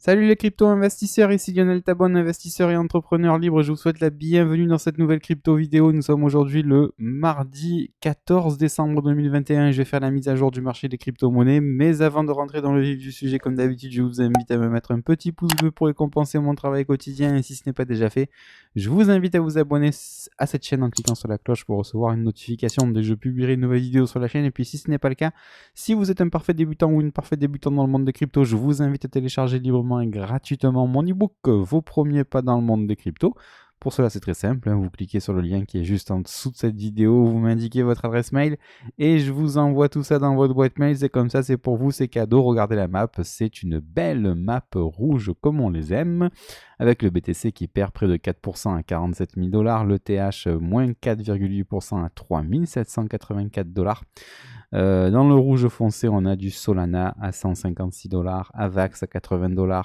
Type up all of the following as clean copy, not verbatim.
Salut les crypto-investisseurs, ici Lionel Tabon, investisseur et entrepreneur libre. Je vous souhaite la bienvenue dans cette nouvelle crypto vidéo. Nous sommes aujourd'hui le mardi 14 décembre 2021 et je vais faire la mise à jour du marché des crypto-monnaies. Mais avant de rentrer dans le vif du sujet, comme d'habitude, je vous invite à me mettre un petit pouce bleu pour récompenser mon travail quotidien. Et si ce n'est pas déjà fait, je vous invite à vous abonner à cette chaîne en cliquant sur la cloche pour recevoir une notification dès que je publierai une nouvelle vidéo sur la chaîne. Et puis si ce n'est pas le cas, si vous êtes un parfait débutant ou une parfaite débutante dans le monde des cryptos, je vous invite à télécharger librement et gratuitement mon ebook Vos premiers pas dans le monde des cryptos. Pour cela, c'est très simple, vous cliquez sur le lien qui est juste en dessous de cette vidéo, vous m'indiquez votre adresse mail et je vous envoie tout ça dans votre boîte mail. C'est comme ça, c'est pour vous, c'est cadeau. Regardez la map, c'est une belle map rouge comme on les aime, avec le BTC qui perd près de 4% à 47 000 $, le TH moins 4,8% à 3 784 $. Dans le rouge foncé, on a du Solana à 156 $, Avax à 80 $,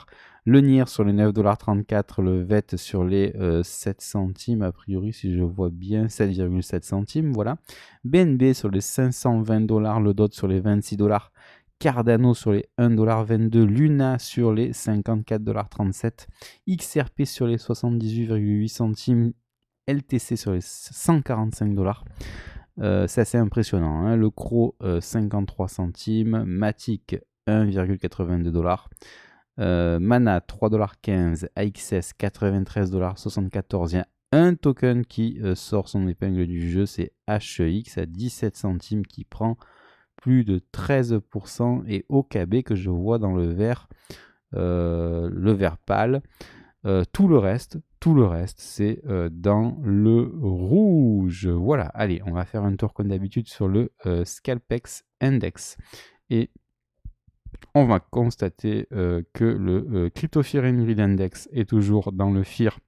le NIR sur les 9,34 $, le VET sur les 7 centimes, a priori, si je vois bien, 7,7 centimes, voilà. BNB sur les 520 $, le DOT sur les 26 $, Cardano sur les 1,22 $, Luna sur les 54,37 $, XRP sur les 78,8 centimes, LTC sur les 145 $. C'est assez impressionnant, hein. Le CRO 53 centimes, Matic 1,82 $, Mana 3,15 $, AXS 93,74 $. Il y a un token qui sort son épingle du jeu, c'est HEX à 17 centimes qui prend plus de 13%, et OKB que je vois dans le vert pâle. Tout le reste, c'est dans le rouge. Voilà, allez, on va faire un tour comme d'habitude sur le Scalpex Index. Et on va constater que le Crypto Fear and Greed Index est toujours dans le Fear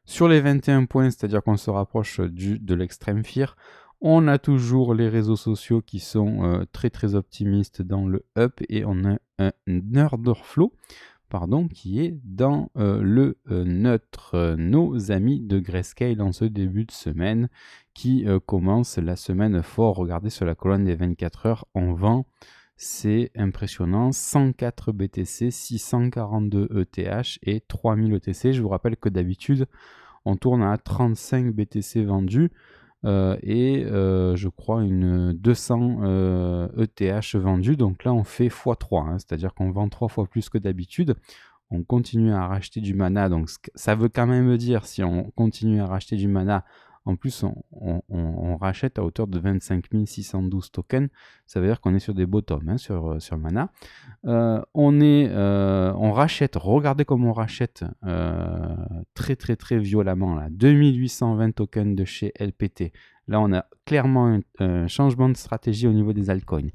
sur les 21 points, c'est-à-dire qu'on se rapproche de l'extrême Fear. On a toujours les réseaux sociaux qui sont très très optimistes dans le up, et on a un order flow qui est dans le neutre. Nos amis de Grayscale en ce début de semaine qui commence la semaine fort. Regardez sur la colonne des 24 heures, on vend, c'est impressionnant, 104 BTC, 642 ETH et 3000 ETC. Je vous rappelle que d'habitude, on tourne à 35 BTC vendus. Je crois une 200 ETH vendus, donc là on fait x3, hein, c'est-à-dire qu'on vend 3 fois plus que d'habitude. On continue à racheter du mana, donc ça veut quand même dire, si on continue à racheter du mana, en plus on rachète à hauteur de 25 612 tokens, ça veut dire qu'on est sur des bottoms, hein, sur mana. On rachète, regardez comme on rachète très très très violemment là, 2820 tokens de chez LPT. Là on a clairement un changement de stratégie au niveau des altcoins.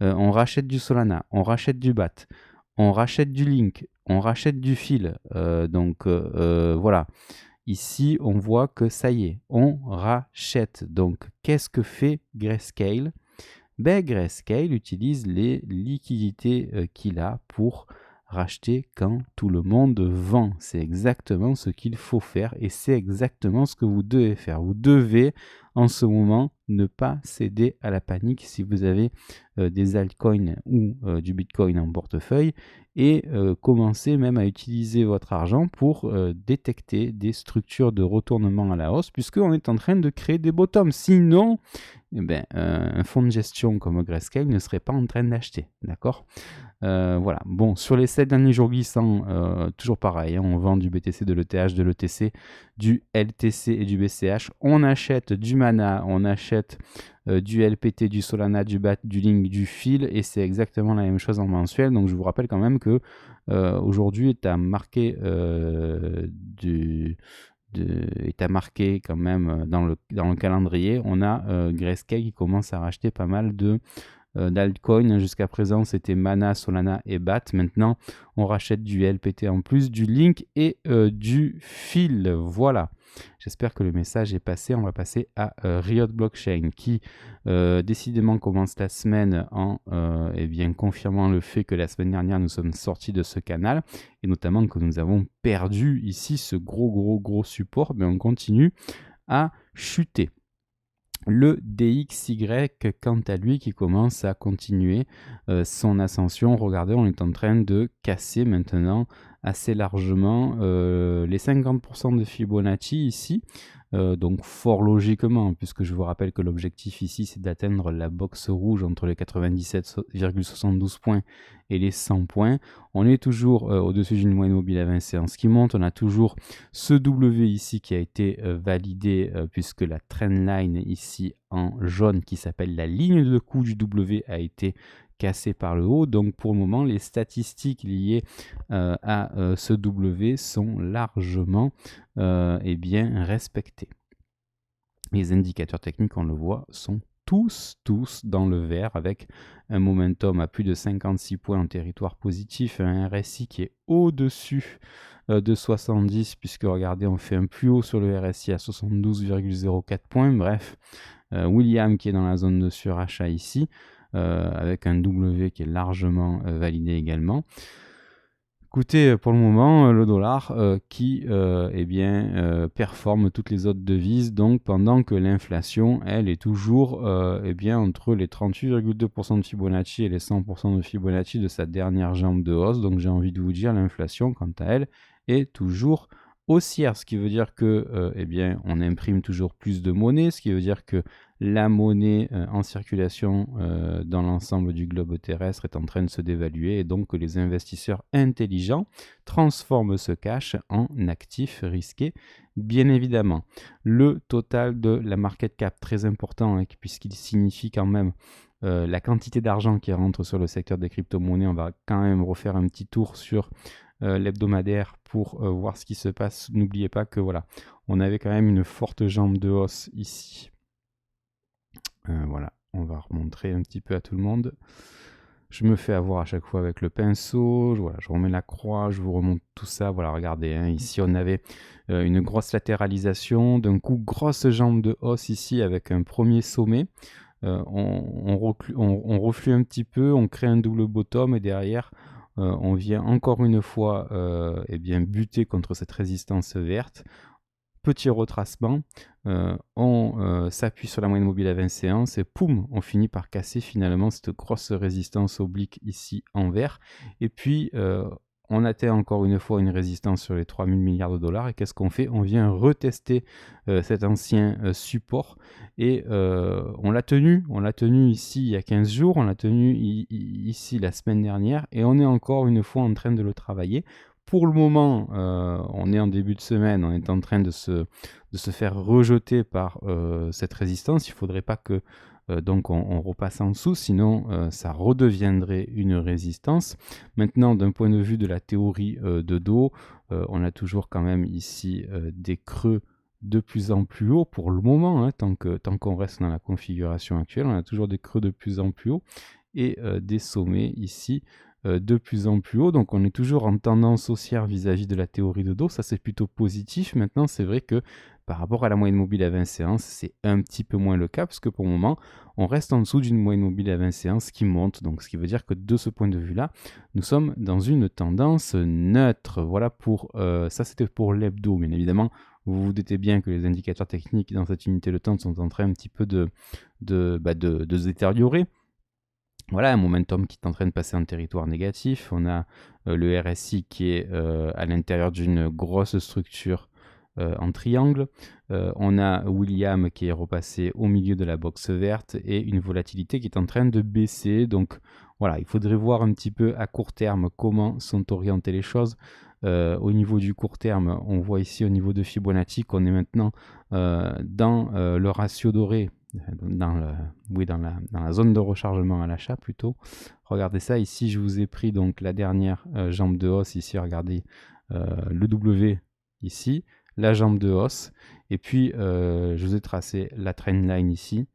On rachète du Solana, on rachète du BAT, on rachète du Link, on rachète du fil. Voilà. Ici, on voit que ça y est, on rachète. Donc, qu'est-ce que fait Grayscale ? Grayscale utilise les liquidités qu'il a pour racheter quand tout le monde vend. C'est exactement ce qu'il faut faire et c'est exactement ce que vous devez faire. Vous devez en ce moment ne pas céder à la panique si vous avez des altcoins ou du Bitcoin en portefeuille, et commencer même à utiliser votre argent pour détecter des structures de retournement à la hausse, puisqu'on est en train de créer des bottoms. Sinon, un fonds de gestion comme Grayscale ne serait pas en train d'acheter, d'accord ? Voilà. Bon, sur les 7 derniers jours glissants, toujours pareil, hein, on vend du BTC, de l'ETH, de l'ETC, du LTC et du BCH. On achète du Mana, on achète du LPT, du Solana, du BAT, du Link, du fil, et c'est exactement la même chose en mensuel. Donc je vous rappelle quand même que aujourd'hui est à marquer quand même dans le calendrier. On a Grayscale qui commence à racheter pas mal d'altcoins. Jusqu'à présent, c'était Mana, Solana et BAT. Maintenant, on rachète du LPT en plus, du Link et du fil. Voilà. J'espère que le message est passé. On va passer à Riot Blockchain qui décidément commence la semaine en confirmant le fait que la semaine dernière nous sommes sortis de ce canal, et notamment que nous avons perdu ici ce gros support. Mais on continue à chuter. Le DXY, quant à lui, qui commence à continuer son ascension. Regardez, on est en train de casser maintenant assez largement les 50% de Fibonacci ici. Donc fort logiquement, puisque je vous rappelle que l'objectif ici, c'est d'atteindre la boxe rouge entre les 97,72 points et les 100 points. On est toujours au-dessus d'une moyenne mobile à 20 séances qui monte. On a toujours ce W ici qui a été validé, puisque la trendline ici en jaune, qui s'appelle la ligne de coup du W, a été cassée par le haut. Donc pour le moment, les statistiques liées à ce W sont largement bien respectées. Les indicateurs techniques, on le voit, sont tous dans le vert, avec un momentum à plus de 56 points en territoire positif, un RSI qui est au-dessus de 70, puisque regardez, on fait un plus haut sur le RSI à 72,04 points. Bref, William qui est dans la zone de surachat ici, avec un W qui est largement validé également. Écoutez, pour le moment, le dollar qui performe toutes les autres devises, donc pendant que l'inflation, elle, est toujours entre les 38,2% de Fibonacci et les 100% de Fibonacci de sa dernière jambe de hausse. Donc j'ai envie de vous dire, l'inflation, quant à elle, est toujours haussière, ce qui veut dire que on imprime toujours plus de monnaie, ce qui veut dire que la monnaie en circulation dans l'ensemble du globe terrestre est en train de se dévaluer, et donc que les investisseurs intelligents transforment ce cash en actifs risqués, bien évidemment. Le total de la market cap, très important, hein, puisqu'il signifie quand même la quantité d'argent qui rentre sur le secteur des crypto-monnaies. On va quand même refaire un petit tour sur l'hebdomadaire pour voir ce qui se passe. N'oubliez pas que voilà, on avait quand même une forte jambe de hausse ici. Voilà, on va remontrer un petit peu à tout le monde. Je me fais avoir à chaque fois avec le pinceau. Voilà, je remets la croix, je vous remonte tout ça. Voilà, regardez, hein, ici on avait une grosse latéralisation, d'un coup grosse jambe de hausse ici avec un premier sommet. On reflue un petit peu, on crée un double bottom, et derrière on vient encore une fois buter contre cette résistance verte. Petit retracement, on s'appuie sur la moyenne mobile à 20 séances et poum, on finit par casser finalement cette grosse résistance oblique ici en vert. Et puis on atteint encore une fois une résistance sur les 3000 milliards de dollars. Et qu'est-ce qu'on fait? On vient retester cet ancien support, et on l'a tenu ici il y a 15 jours, on l'a tenu ici la semaine dernière, et on est encore une fois en train de le travailler. Pour le moment, on est en début de semaine, on est en train de se faire rejeter par cette résistance. Il ne faudrait pas que donc on repasse en dessous, sinon ça redeviendrait une résistance. Maintenant, d'un point de vue de la théorie de dos, on a toujours quand même ici des creux de plus en plus haut pour le moment, hein, tant qu'on reste dans la configuration actuelle, on a toujours des creux de plus en plus haut, et des sommets ici de plus en plus haut. Donc on est toujours en tendance haussière vis-à-vis de la théorie de dos, ça c'est plutôt positif. Maintenant, c'est vrai que par rapport à la moyenne mobile à 20 séances, c'est un petit peu moins le cas, parce que pour le moment, on reste en dessous d'une moyenne mobile à 20 séances qui monte. Donc ce qui veut dire que de ce point de vue-là, nous sommes dans une tendance neutre. Voilà pour ça, c'était pour l'hebdo. Bien évidemment, vous vous doutez bien que les indicateurs techniques dans cette unité de temps sont en train un petit peu de se détériorer. Voilà, un momentum qui est en train de passer en territoire négatif. On a le RSI qui est à l'intérieur d'une grosse structure en triangle. On a William qui est repassé au milieu de la boxe verte, et une volatilité qui est en train de baisser. Donc voilà, il faudrait voir un petit peu à court terme comment sont orientées les choses. Au niveau du court terme, on voit ici au niveau de Fibonacci qu'on est maintenant dans le ratio doré, dans la zone de rechargement à l'achat plutôt. Regardez ça, ici je vous ai pris donc la dernière jambe de hausse ici, regardez le W ici, la jambe de hausse, et puis je vous ai tracé la trendline ici,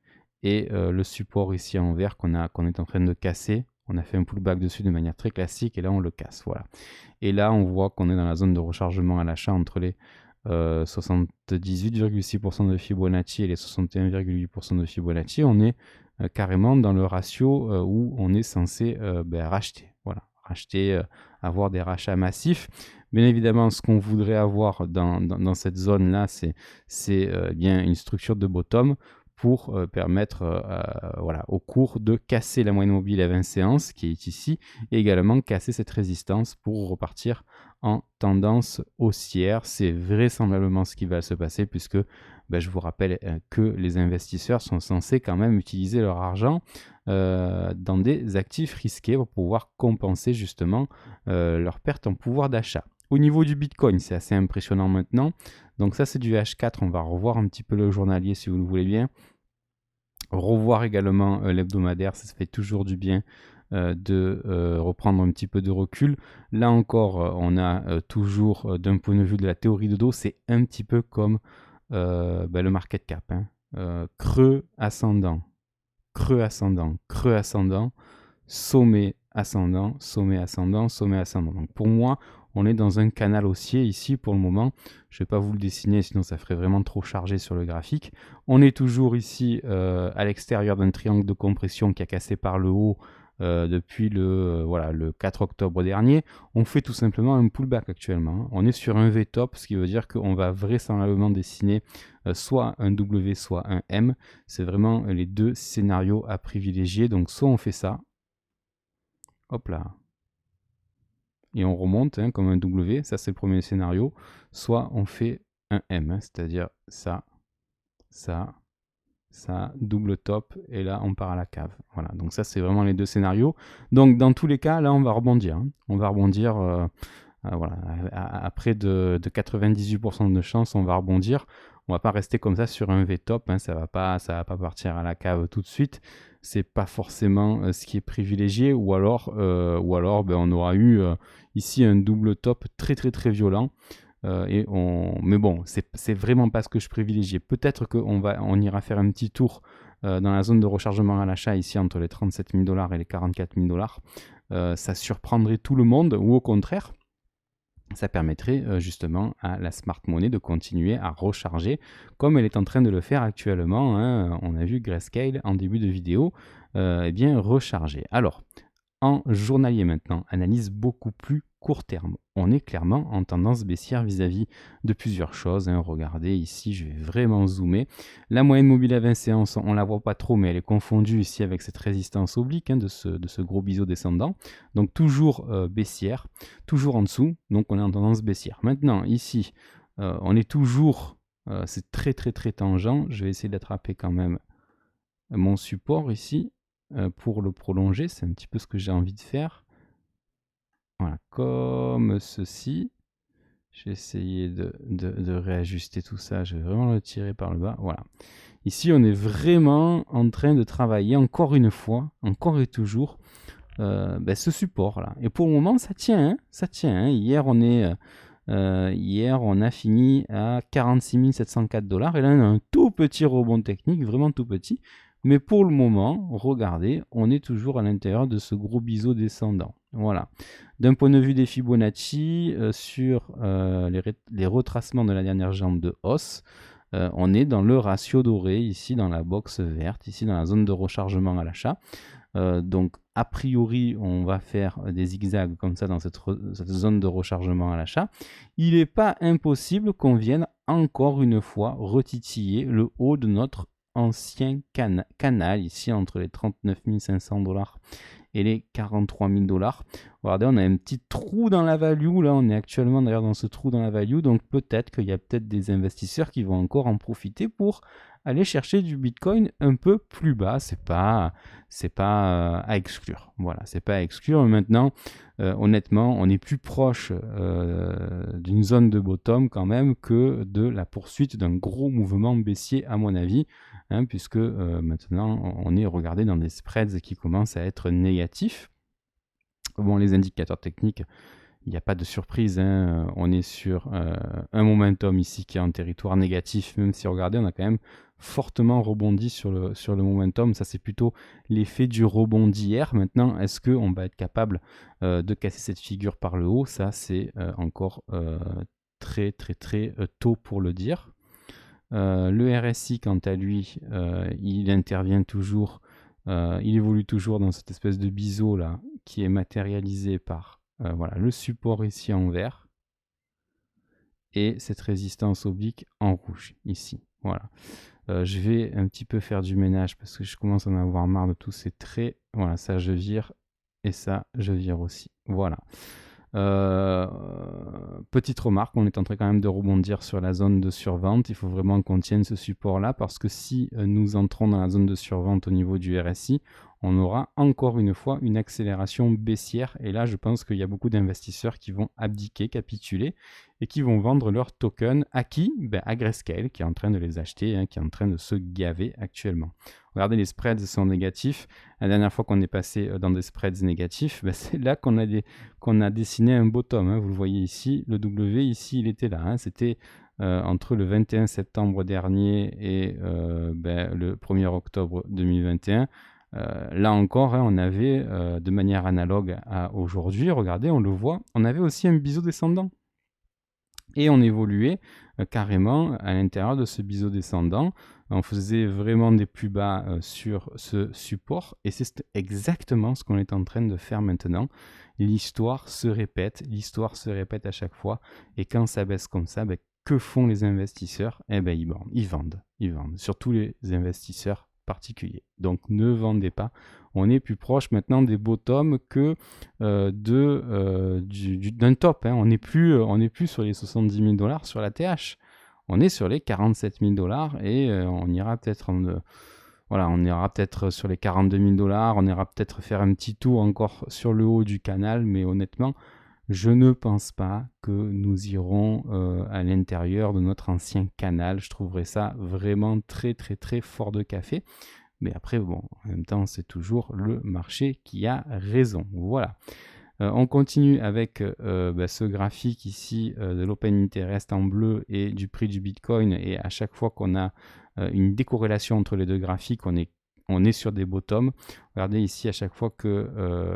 et le support ici en vert qu'on est en train de casser. On a fait un pullback dessus de manière très classique, et là on le casse, voilà. Et là on voit qu'on est dans la zone de rechargement à l'achat entre les 78,6% de Fibonacci et les 61,8% de Fibonacci. On est carrément dans le ratio où on est censé racheter. Voilà, racheter, avoir des rachats massifs. Bien évidemment, ce qu'on voudrait avoir dans cette zone-là, c'est bien une structure de bottom pour permettre voilà, au cours de casser la moyenne mobile à 20 séances qui est ici et également casser cette résistance pour repartir en tendance haussière. C'est vraisemblablement ce qui va se passer puisque je vous rappelle que les investisseurs sont censés quand même utiliser leur argent dans des actifs risqués pour pouvoir compenser justement leur perte en pouvoir d'achat. Au niveau du Bitcoin, c'est assez impressionnant maintenant. Donc ça, c'est du H4. On va revoir un petit peu le journalier si vous le voulez bien. Revoir également l'hebdomadaire, ça se fait toujours du bien de reprendre un petit peu de recul. Là encore, on a toujours, d'un point de vue de la théorie de dos, c'est un petit peu comme le market cap. Creux ascendant, creux ascendant, creux ascendant, sommet ascendant, sommet ascendant, sommet ascendant. Donc pour moi, on est dans un canal haussier ici pour le moment. Je ne vais pas vous le dessiner, sinon ça ferait vraiment trop chargé sur le graphique. On est toujours ici à l'extérieur d'un triangle de compression qui a cassé par le haut depuis le 4 octobre dernier. On fait tout simplement un pullback actuellement. On est sur un V-top, ce qui veut dire qu'on va vraisemblablement dessiner soit un W, soit un M. C'est vraiment les deux scénarios à privilégier. Donc soit on fait ça, hop là, et on remonte comme un W, ça c'est le premier scénario, soit on fait un M, c'est-à-dire ça, ça, ça, double top, et là on part à la cave. Voilà, donc ça c'est vraiment les deux scénarios. Donc dans tous les cas, là on va rebondir. On va rebondir, voilà, à près de 98% de chance, on va rebondir. On va pas rester comme ça sur un V-top, ça va pas partir à la cave tout de suite. C'est pas forcément ce qui est privilégié, ou alors on aura eu ici un double top très très très violent. Mais bon, c'est vraiment pas ce que je privilégie. Peut-être qu'on ira faire un petit tour dans la zone de rechargement à l'achat ici entre les 37 000 $ et les 44 000 $. Ça surprendrait tout le monde, ou au contraire, ça permettrait justement à la smart money de continuer à recharger comme elle est en train de le faire actuellement. On a vu Grayscale en début de vidéo bien recharger. Alors, en journalier maintenant, analyse beaucoup plus court terme. On est clairement en tendance baissière vis-à-vis de plusieurs choses. Regardez ici, je vais vraiment zoomer. La moyenne mobile à 20 séances, on ne la voit pas trop, mais elle est confondue ici avec cette résistance oblique de ce gros biseau descendant. Donc toujours baissière, toujours en dessous. Donc on est en tendance baissière. Maintenant, ici, on est toujours, c'est très très très tangent. Je vais essayer d'attraper quand même mon support ici pour le prolonger. C'est un petit peu ce que j'ai envie de faire. Voilà, comme ceci. Je vais essayer de réajuster tout ça. Je vais vraiment le tirer par le bas. Voilà. Ici, on est vraiment en train de travailler encore une fois, encore et toujours, ce support-là. Et pour le moment, ça tient. Ça tient. Hier, on a fini à 46 704 $. Et là, on a un tout petit rebond technique, vraiment tout petit. Mais pour le moment, regardez, on est toujours à l'intérieur de ce gros biseau descendant. Voilà. D'un point de vue des Fibonacci, sur les retracements de la dernière jambe de hausse, on est dans le ratio doré, ici dans la box verte, ici dans la zone de rechargement à l'achat. Donc, a priori, on va faire des zigzags comme ça dans cette zone de rechargement à l'achat. Il n'est pas impossible qu'on vienne encore une fois retitiller le haut de notre ancien canal, ici entre les 39 500 $ et les 43 000 $. Regardez, on a un petit trou dans la value. Là, on est actuellement d'ailleurs dans ce trou dans la value. Donc, peut-être qu'il y a peut-être des investisseurs qui vont encore en profiter pour aller chercher du Bitcoin un peu plus bas. C'est pas à exclure. Voilà, c'est pas à exclure. Maintenant, honnêtement, on est plus proche d'une zone de bottom quand même que de la poursuite d'un gros mouvement baissier, à mon avis. Puisque maintenant on est regardé dans des spreads qui commencent à être négatifs. Bon, les indicateurs techniques, il n'y a pas de surprise, on est sur un momentum ici qui est en territoire négatif, même si regardez, on a quand même fortement rebondi sur le momentum. Ça, c'est plutôt l'effet du rebond d'hier. Maintenant, est-ce qu'on va être capable de casser cette figure par le haut? Ça, c'est encore très très très tôt pour le dire. Le RSI, quant à lui, il intervient toujours, il évolue toujours dans cette espèce de biseau là, qui est matérialisé par voilà, le support ici en vert et cette résistance oblique en rouge ici. Voilà. Je vais un petit peu faire du ménage parce que je commence à en avoir marre de tous ces traits. Voilà, ça je vire et ça je vire aussi. Voilà. Euh, Petite remarque, on est en train quand même de rebondir sur la zone de survente. Il faut vraiment qu'on tienne ce support-là parce que si nous entrons dans la zone de survente au niveau du RSI, on aura encore une fois une accélération baissière. Et là, je pense qu'il y a beaucoup d'investisseurs qui vont abdiquer, capituler et qui vont vendre leurs tokens à qui? À Grayscale qui est en train de les acheter, qui est en train de se gaver actuellement. Regardez, les spreads sont négatifs. La dernière fois qu'on est passé dans des spreads négatifs, c'est là qu'on a dessiné un bottom. Vous le voyez ici, le W ici, il était là. C'était entre le 21 septembre dernier et le 1er octobre 2021. Là encore, on avait de manière analogue à aujourd'hui, regardez, on le voit, on avait aussi un biseau descendant. Et on évoluait carrément à l'intérieur de ce biseau descendant. On faisait vraiment des plus bas sur ce support. Et c'est exactement ce qu'on est en train de faire maintenant. L'histoire se répète à chaque fois. Et quand ça baisse comme ça, que font les investisseurs? Ils vendent. Surtout les investisseurs particuliers. Donc ne vendez pas. On est plus proche maintenant des bottoms que d'un top. On n'est plus sur les 70 000 $ sur la TH. On est sur les 47 000 $ et on ira peut-être sur les 42 000 $. On ira peut-être faire un petit tour encore sur le haut du canal, mais honnêtement, je ne pense pas que nous irons à l'intérieur de notre ancien canal. Je trouverais ça vraiment très très très fort de café. Mais après, en même temps, c'est toujours le marché qui a raison. Voilà. On continue avec ce graphique ici de l'Open Interest en bleu et du prix du Bitcoin. Et à chaque fois qu'on a une décorrélation entre les deux graphiques, on est sur des bottoms. Regardez ici, à chaque fois que,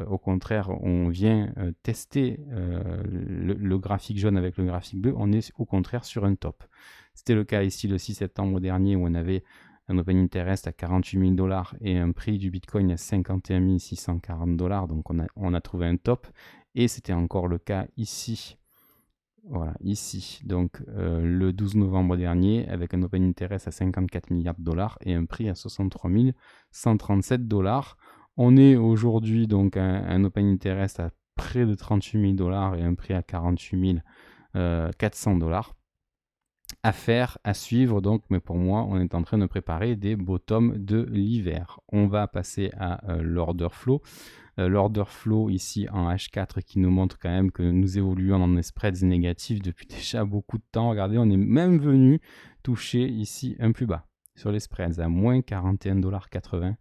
au contraire, on vient tester le graphique jaune avec le graphique bleu, on est au contraire sur un top. C'était le cas ici le 6 septembre dernier où on avait un Open Interest à 48 000 $ et un prix du Bitcoin à 51 640 $. Donc on a trouvé un top. Et c'était encore le cas ici. Voilà, ici. Donc le 12 novembre dernier, avec un Open Interest à 54 milliards de dollars et un prix à 63 137 $. On est aujourd'hui donc un Open Interest à près de 38 000 $ et un prix à 48 400 $. À faire, à suivre donc, mais pour moi, on est en train de préparer des bottoms de l'hiver. On va passer à l'order flow. L'order flow ici en H4 qui nous montre quand même que nous évoluons dans des spreads négatifs depuis déjà beaucoup de temps. Regardez, on est même venu toucher ici un plus bas sur les spreads à moins 41,80 $.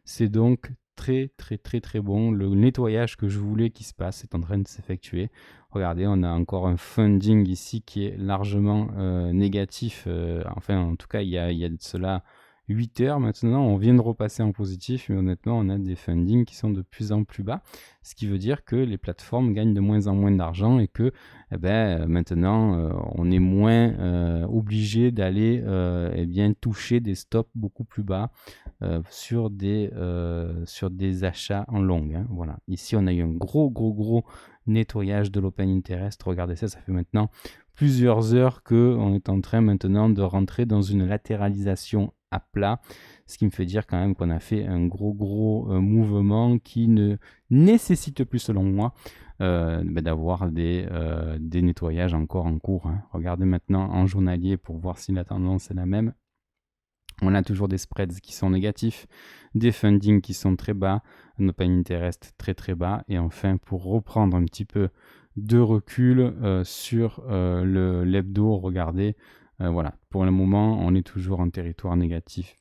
C'est donc très très très très bon. Le nettoyage que je voulais qu'il se passe est en train de s'effectuer. Regardez, on a encore un funding ici qui est largement négatif. Enfin, en tout cas, il y a de cela 8 heures maintenant. On vient de repasser en positif, mais honnêtement, on a des fundings qui sont de plus en plus bas. Ce qui veut dire que les plateformes gagnent de moins en moins d'argent et que maintenant, on est moins obligé d'aller toucher des stops beaucoup plus bas sur des achats en longue. Voilà. Ici, on a eu un gros nettoyage de l'Open Interest. Regardez ça, ça fait maintenant plusieurs heures qu'on est en train maintenant de rentrer dans une latéralisation à plat, ce qui me fait dire quand même qu'on a fait un gros mouvement qui ne nécessite plus, selon moi, d'avoir des nettoyages encore en cours. Regardez maintenant en journalier pour voir si la tendance est la même. On a toujours des spreads qui sont négatifs, des fundings qui sont très bas, un Open Interest très très bas. Et enfin, pour reprendre un petit peu de recul sur l'hebdo, regardez, voilà, pour le moment, on est toujours en territoire négatif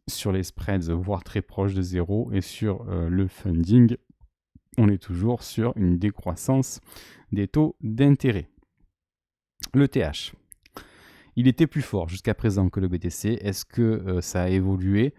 sur les spreads, voire très proche de zéro. Et sur le funding, on est toujours sur une décroissance des taux d'intérêt. Le TH. Il était plus fort jusqu'à présent que le BTC. Est-ce que ça a évolué?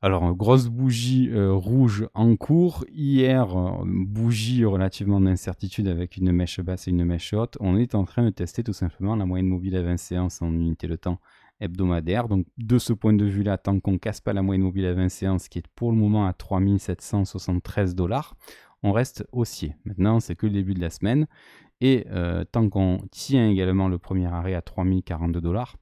Alors, grosse bougie rouge en cours. Hier, bougie relativement d'incertitude avec une mèche basse et une mèche haute. On est en train de tester tout simplement la moyenne mobile à 20 séances en unité de temps hebdomadaire. Donc, de ce point de vue-là, tant qu'on ne casse pas la moyenne mobile à 20 séances, qui est pour le moment à 3 773 $, on reste haussier. Maintenant, c'est que le début de la semaine. Et tant qu'on tient également le premier arrêt à 3042 $,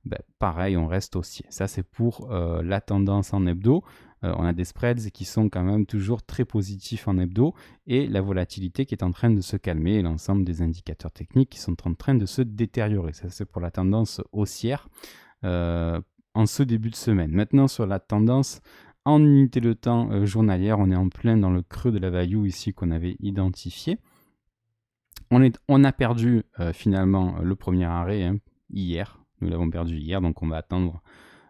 ben, pareil, on reste haussier. Ça, c'est pour la tendance en hebdo. On a des spreads qui sont quand même toujours très positifs en hebdo et la volatilité qui est en train de se calmer et l'ensemble des indicateurs techniques qui sont en train de se détériorer. Ça, c'est pour la tendance haussière en ce début de semaine. Maintenant, sur la tendance en unité de temps journalière, on est en plein dans le creux de la value ici qu'on avait identifié. On a perdu finalement le premier arrêt hier. Nous l'avons perdu hier, donc on va attendre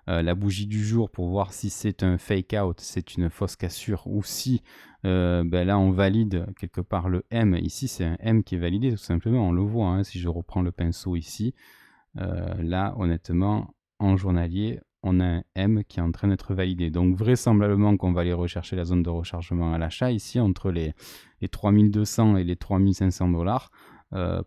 la bougie du jour pour voir si c'est un fake out, c'est une fausse cassure ou si là on valide quelque part le M. Ici c'est un M qui est validé tout simplement, on le voit si je reprends le pinceau ici. Là honnêtement en journalier on a un M qui est en train d'être validé, donc vraisemblablement qu'on va aller rechercher la zone de rechargement à l'achat ici entre les 3200 et les 3500 dollars,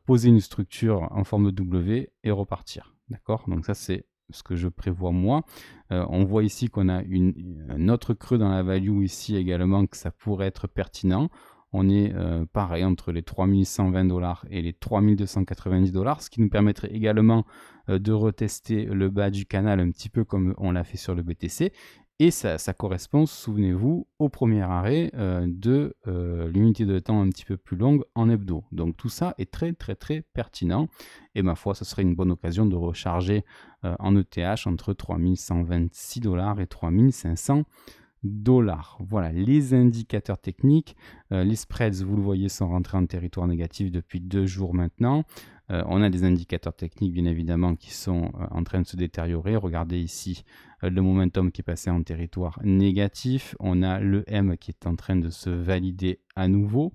poser une structure en forme de W et repartir, d'accord. Donc ça c'est ce que je prévois moi. On voit ici qu'on a un autre creux dans la value ici également, que ça pourrait être pertinent. On est pareil entre les 3120 dollars et les 3290 dollars, ce qui nous permettrait également de retester le bas du canal un petit peu comme on l'a fait sur le BTC. Et ça correspond, souvenez-vous, au premier arrêt de l'unité de temps un petit peu plus longue en hebdo. Donc tout ça est très très très pertinent. Et ma foi, ce serait une bonne occasion de recharger en ETH entre 3126 dollars et 3500 dollars. Voilà les indicateurs techniques. Les spreads, vous le voyez, sont rentrés en territoire négatif depuis 2 jours maintenant. On a des indicateurs techniques bien évidemment qui sont en train de se détériorer. Regardez ici le momentum qui est passé en territoire négatif. On a le M qui est en train de se valider à nouveau.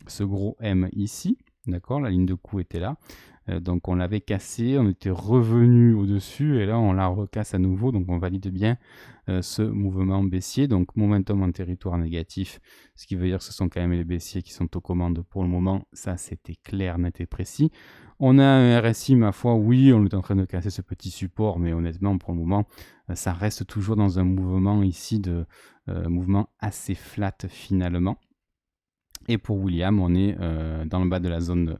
Ce gros M ici, d'accord, la ligne de coup était là. Donc on l'avait cassé, on était revenu au-dessus et là on la recasse à nouveau. Donc on valide bien ce mouvement baissier. Donc momentum en territoire négatif, ce qui veut dire que ce sont quand même les baissiers qui sont aux commandes pour le moment. Ça c'était clair, net et précis. On a un RSI, ma foi, oui, on est en train de casser ce petit support, mais honnêtement pour le moment ça reste toujours dans un mouvement ici de mouvement assez flat finalement. Et pour William, on est dans le bas de la zone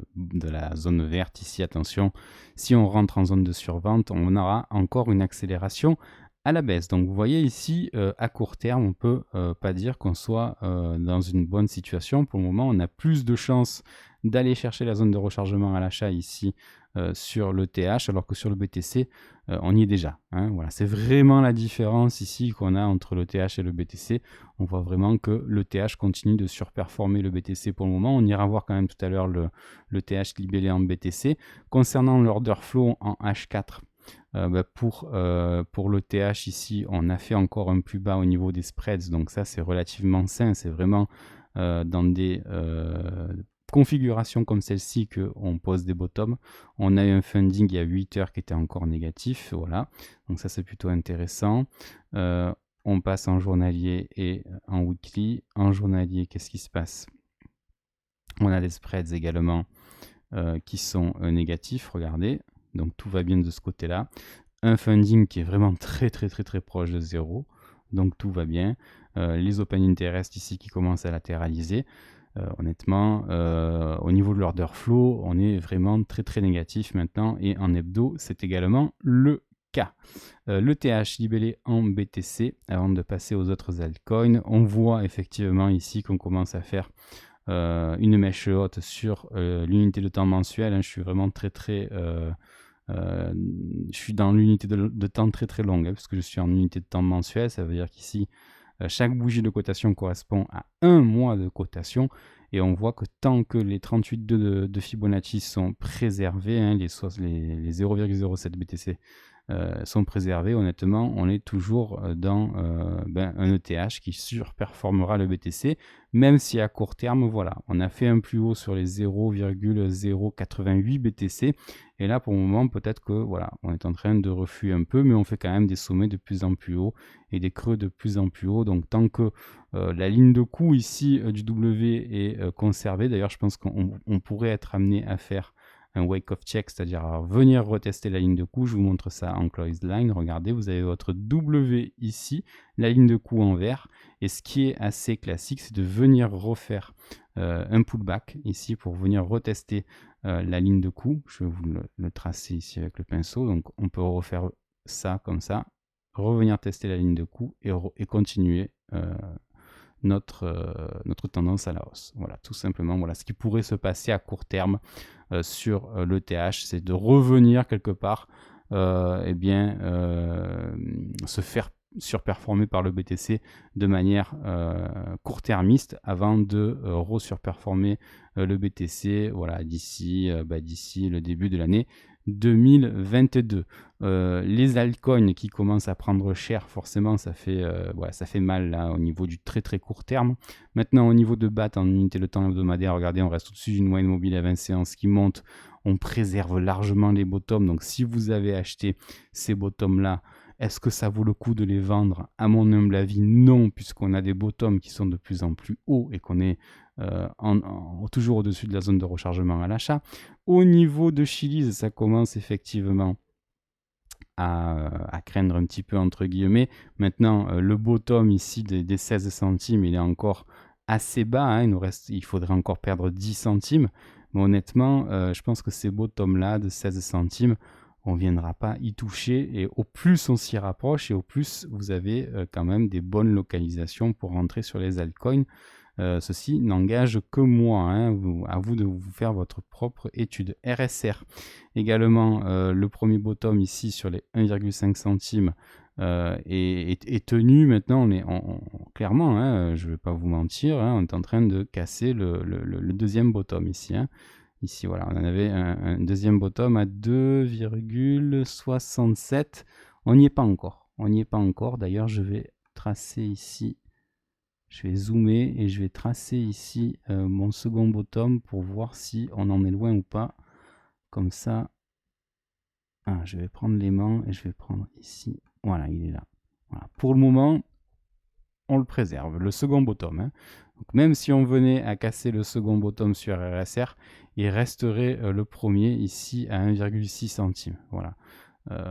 verte ici. Attention, si on rentre en zone de survente, on aura encore une accélération à la baisse. Donc vous voyez ici, à court terme, on ne peut pas dire qu'on soit dans une bonne situation. Pour le moment, on a plus de chances d'aller chercher la zone de rechargement à l'achat ici sur le TH, alors que sur le BTC, on y est déjà. Voilà, c'est vraiment la différence ici qu'on a entre le TH et le BTC. On voit vraiment que le TH continue de surperformer le BTC pour le moment. On ira voir quand même tout à l'heure le TH libellé en BTC. Concernant l'order flow en H4, pour le TH ici, on a fait encore un plus bas au niveau des spreads. Donc ça, c'est relativement sain. C'est vraiment dans des configuration comme celle-ci qu'on pose des bottoms. On a eu un funding il y a 8 heures qui était encore négatif, voilà, donc ça c'est plutôt intéressant. On passe en journalier et en weekly. En journalier, qu'est-ce qui se passe? On a des spreads également qui sont négatifs, regardez, donc tout va bien de ce côté-là. Un funding qui est vraiment très très très très proche de zéro, donc tout va bien. Les open interest ici qui commencent à latéraliser. Honnêtement, au niveau de l'order flow, on est vraiment très très négatif maintenant, et en hebdo, c'est également le cas. Le TH libellé en BTC, avant de passer aux autres altcoins, on voit effectivement ici qu'on commence à faire une mèche haute sur l'unité de temps mensuelle. Je suis vraiment très très... je suis dans l'unité de temps très très longue, parce que je suis en unité de temps mensuelle. Ça veut dire qu'ici, chaque bougie de cotation correspond à un mois de cotation, et on voit que tant que les 38,2 de Fibonacci sont préservés, les 0,07 BTC sont préservés, honnêtement, on est toujours dans un ETH qui surperformera le BTC, même si à court terme, voilà, on a fait un plus haut sur les 0,088 BTC, et là pour le moment peut-être que voilà, on est en train de refuer un peu, mais on fait quand même des sommets de plus en plus haut et des creux de plus en plus haut. Donc tant que la ligne de coup ici du W est conservée, d'ailleurs je pense qu'on pourrait être amené à faire un wake-off check, c'est-à-dire à venir retester la ligne de coup. Je vous montre ça en closed line. Regardez, vous avez votre W ici, la ligne de coup en vert, et ce qui est assez classique, c'est de venir refaire un pullback ici pour venir retester la ligne de coup. Je vais vous le tracer ici avec le pinceau. Donc on peut refaire ça comme ça, revenir tester la ligne de coût et continuer notre tendance à la hausse. Voilà, tout simplement, voilà ce qui pourrait se passer à court terme sur l'ETH, c'est de revenir quelque part, se faire surperformer par le BTC de manière court-termiste avant de re-surperformer le BTC voilà, d'ici le début de l'année 2022. Les altcoins qui commencent à prendre cher, forcément ça fait mal là au niveau du très très court terme. Maintenant au niveau de BAT en unité de temps hebdomadaire, regardez, on reste au-dessus d'une moyenne mobile à 20 séances qui monte, on préserve largement les bottoms. Donc si vous avez acheté ces bottoms là, est-ce que ça vaut le coup de les vendre? À mon humble avis, non, puisqu'on a des bottoms qui sont de plus en plus hauts et qu'on est toujours au-dessus de la zone de rechargement à l'achat. Au niveau de Chiliz, ça commence effectivement à craindre un petit peu entre guillemets. Maintenant, le bottom ici des 16 centimes, il est encore assez bas. Hein, il faudrait encore perdre 10 centimes. Mais honnêtement, je pense que ces bottoms-là de 16 centimes, on ne viendra pas y toucher. Et au plus on s'y rapproche et au plus vous avez quand même des bonnes localisations pour rentrer sur les altcoins. Ceci n'engage que moi, hein, à vous de vous faire votre propre étude. RSR, également le premier bottom ici sur les 1,5 centimes est tenu. Maintenant, clairement, hein, je ne vais pas vous mentir, hein, on est en train de casser le deuxième bottom ici. Hein. Ici, voilà, on en avait un deuxième bottom à 2,67. On n'y est pas encore. On n'y est pas encore. D'ailleurs, je vais tracer ici. Je vais zoomer et je vais tracer ici mon second bottom pour voir si on en est loin ou pas. Comme ça, je vais prendre l'aimant et je vais prendre ici. Voilà, il est là. Voilà. Pour le moment, on le préserve, le second bottom. Hein. Donc, même si on venait à casser le second bottom sur RSR, il resterait le premier ici à 1,6 centimes. Voilà.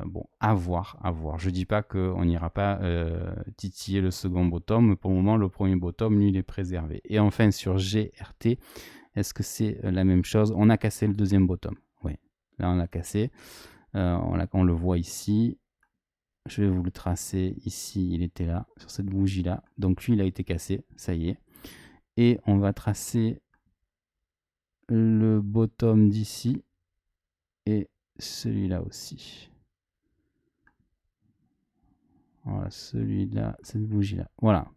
Bon, à voir. Je dis pas qu'on n'ira pas titiller le second bottom, mais pour le moment, le premier bottom, lui, il est préservé. Et enfin, sur GRT, est-ce que c'est la même chose? On a cassé le deuxième bottom. Oui, là, on l'a cassé. On le voit ici. Je vais vous le tracer ici. Il était là, sur cette bougie-là. Donc, lui, il a été cassé. Ça y est. Et on va tracer le bottom d'ici et celui-là aussi. Voilà, celui-là, cette bougie-là. Voilà.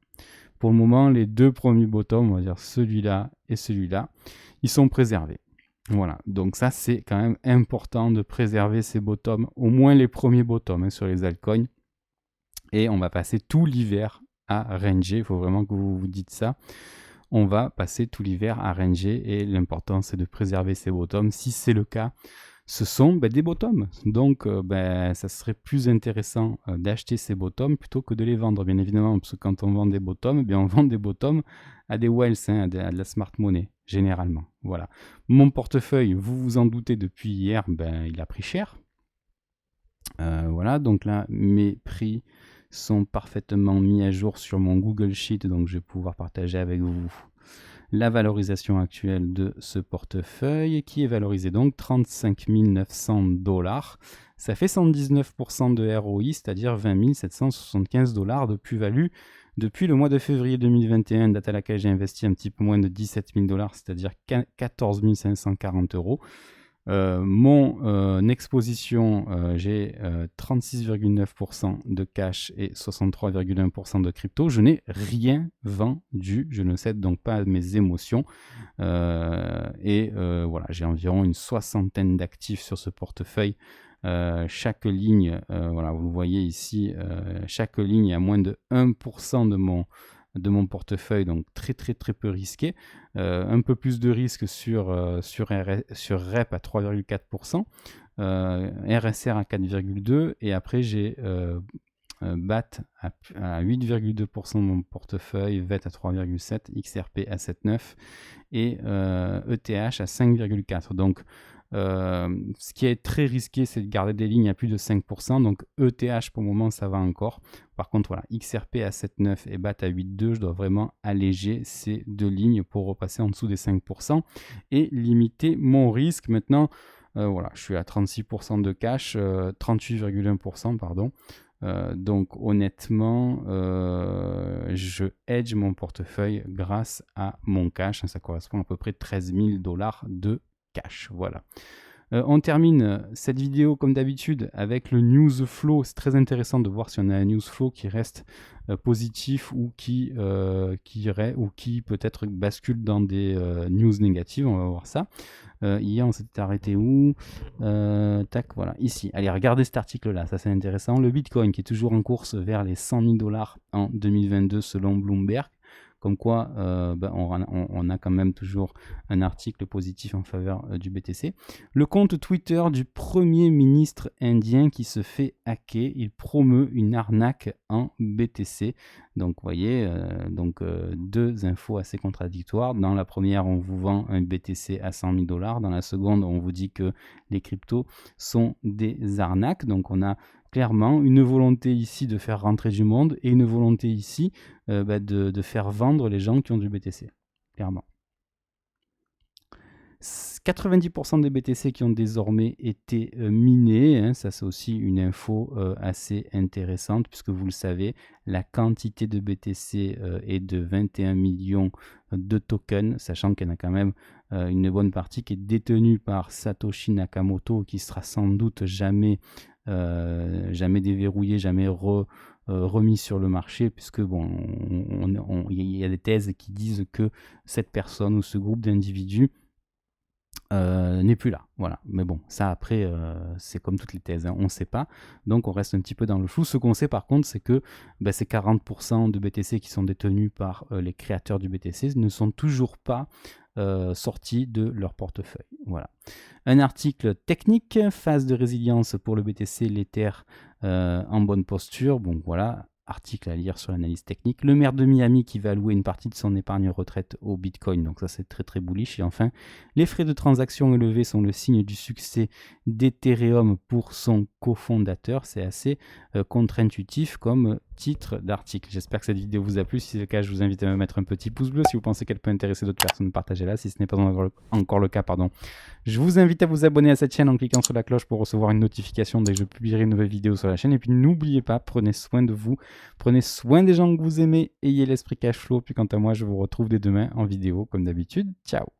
Pour le moment, les deux premiers bottoms, on va dire celui-là et celui-là, ils sont préservés. Voilà. Donc ça, c'est quand même important de préserver ces bottoms, au moins les premiers bottoms hein, sur les altcoins. Et on va passer tout l'hiver à ranger. Il faut vraiment que vous vous dites ça. On va passer tout l'hiver à ranger et l'important, c'est de préserver ces bottoms. Si c'est le cas, ce sont des bottoms. Donc, ça serait plus intéressant d'acheter ces bottoms plutôt que de les vendre, bien évidemment, parce que quand on vend des bottoms, on vend des bottoms à des wells, hein, à de la smart money, généralement. Voilà. Mon portefeuille, vous vous en doutez, depuis hier, il a pris cher. Voilà, donc là, mes prix sont parfaitement mis à jour sur mon Google Sheet, donc je vais pouvoir partager avec vous la valorisation actuelle de ce portefeuille qui est valorisé donc 35 900 $. Ça fait 119% de ROI, c'est-à-dire 20 775 $ de plus-value depuis le mois de février 2021, date à laquelle j'ai investi un petit peu moins de 17 000 $, c'est-à-dire 14 540 €. Mon exposition, j'ai 36,9% de cash et 63,1% de crypto. Je n'ai rien vendu, je ne cède donc pas à mes émotions. Voilà, j'ai environ une soixantaine d'actifs sur ce portefeuille. Chaque ligne, voilà, vous le voyez ici, chaque ligne a moins de 1% de mon portefeuille, donc très très très peu risqué. Un peu plus de risque sur REP à 3,4%, RSR à 4,2%, et après j'ai BAT à 8,2% de mon portefeuille, VET à 3,7%, XRP à 7,9% et ETH à 5,4%. Donc ce qui est très risqué, c'est de garder des lignes à plus de 5%. Donc ETH pour le moment ça va encore. Par contre voilà, XRP à 7,9 et BAT à 8,2, je dois vraiment alléger ces deux lignes pour repasser en dessous des 5% et limiter mon risque. Maintenant Voilà, je suis à 36% de cash, 38,1% pardon. Donc honnêtement, je hedge mon portefeuille grâce à mon cash. Ça correspond à peu près 13 000 $ de cash. Voilà. On termine cette vidéo comme d'habitude avec le news flow. C'est très intéressant de voir si on a un news flow qui reste positif ou qui peut-être bascule dans des news négatives. On va voir ça. Hier on s'était arrêté où? Tac, voilà, ici. Allez, regardez cet article là, ça c'est intéressant. Le Bitcoin qui est toujours en course vers les 100 000 $ en 2022 selon Bloomberg. Comme quoi, on a quand même toujours un article positif en faveur du BTC. Le compte Twitter du Premier ministre indien qui se fait hacker. Il promeut une arnaque en BTC. Donc, vous voyez, deux infos assez contradictoires. Dans la première, on vous vend un BTC à 100 000 $. Dans la seconde, on vous dit que les cryptos sont des arnaques. Donc, on a clairement une volonté ici de faire rentrer du monde et une volonté ici de faire vendre les gens qui ont du BTC, clairement. 90% des BTC qui ont désormais été minés, hein, ça c'est aussi une info assez intéressante puisque vous le savez, la quantité de BTC est de 21 millions de tokens, sachant qu'il y en a quand même une bonne partie qui est détenue par Satoshi Nakamoto qui sera sans doute jamais déverrouillé, jamais remis sur le marché, puisque bon, il y a des thèses qui disent que cette personne ou ce groupe d'individus n'est plus là, voilà. Mais bon, ça après, c'est comme toutes les thèses, hein, on ne sait pas, donc on reste un petit peu dans le flou. Ce qu'on sait par contre, c'est que ces 40% de BTC qui sont détenus par les créateurs du BTC ne sont toujours pas sortis de leur portefeuille. Voilà. Un article technique, phase de résilience pour le BTC, l'Ether en bonne posture. Bon voilà, article à lire sur l'analyse technique. Le maire de Miami qui va allouer une partie de son épargne retraite au Bitcoin, donc ça c'est très très bullish. Et enfin, les frais de transaction élevés sont le signe du succès d'Ethereum pour son cofondateur. C'est assez contre-intuitif comme titre d'article. J'espère que cette vidéo vous a plu. Si c'est le cas, je vous invite à me mettre un petit pouce bleu. Si vous pensez qu'elle peut intéresser d'autres personnes, partagez-la. Si ce n'est pas encore le cas, je vous invite à vous abonner à cette chaîne en cliquant sur la cloche pour recevoir une notification dès que je publierai une nouvelle vidéo sur la chaîne. Et puis n'oubliez pas, prenez soin de vous, prenez soin des gens que vous aimez, ayez l'esprit cash flow. Puis quant à moi, je vous retrouve dès demain en vidéo comme d'habitude. Ciao!